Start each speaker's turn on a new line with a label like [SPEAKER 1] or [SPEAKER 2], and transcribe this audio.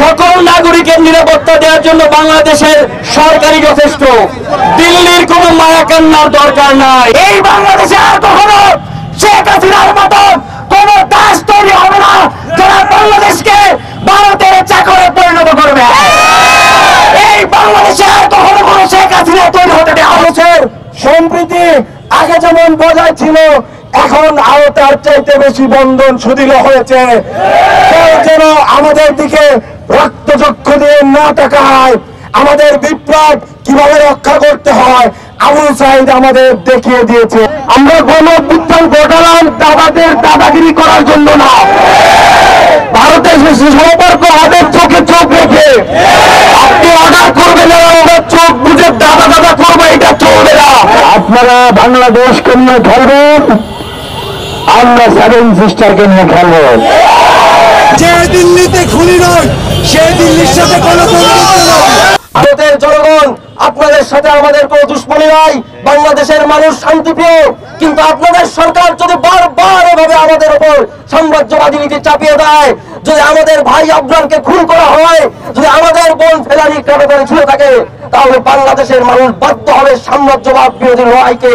[SPEAKER 1] সকল নাগরিকের নিরাপত্তা দেওয়ার জন্য বাংলাদেশের সরকারই যথেষ্ট। দিল্লির কোন মায়া কান্নার দরকার নাই। এই বাংলাদেশে আর কখনো শেখ হাসিনার মতো কোন দাস তৈরি হবে না যারা বাংলাদেশকে ভারতের চাকরে পরিণত করবে। এই বাংলাদেশে আর কখনো কোন শেখ হাসিনা তৈরি হতে দেওয়া হচ্ছে। সম্প্রীতি আগে যেমন বজায় ছিল, এখন আরো তার চাইতে বেশি বন্ধন সুদৃঢ় হয়েছে। কেউ যেন আমাদের দিকে রক্তচক্ষু দিয়ে না তাকায়। আমাদের বিপ্লব কিভাবে রক্ষা করতে হয় আবু সাইদ আমাদের দেখিয়ে দিয়েছে। আমরা গণঅভ্যুত্থান ঘটালাম দাদাদের দাদাগিরি করার জন্য না, ভারতের সম্পর্ক আমাদের চোখে চোখ রেখে আপনি অর্ডার করবেন আমরা চোখ বুঝে দাদা দাদা করবো, এটা চলবে না। আপনারা বাংলাদেশকে নিয়ে খেলবেন, আমরা সেভেন সিস্টারকে নিয়ে খেলবো।
[SPEAKER 2] যে দিল্লিতে খুনি নয় সে দিল্লির সাথে কোনো
[SPEAKER 1] ভারতের জনগণ আপনাদের সাথে আমাদের কোনো দুশ্মনী নাই। বাংলাদেশের মানুষ শান্তিপ্রিয়, কিন্তু আপনাদের সরকার যদি বারবার এভাবে আমাদের উপর সাম্রাজ্যবাদী নীতি চাপিয়ে দেয়, যদি আমাদের ভাই আফগানকে খুন করা হয়, যদি আমাদের বোন ফেলানি কারাগারে ঝুলে থাকে, তাহলে বাংলাদেশের মানুষ বাধ্য হবে সাম্রাজ্যবাদ বিরোধী লড়াইকে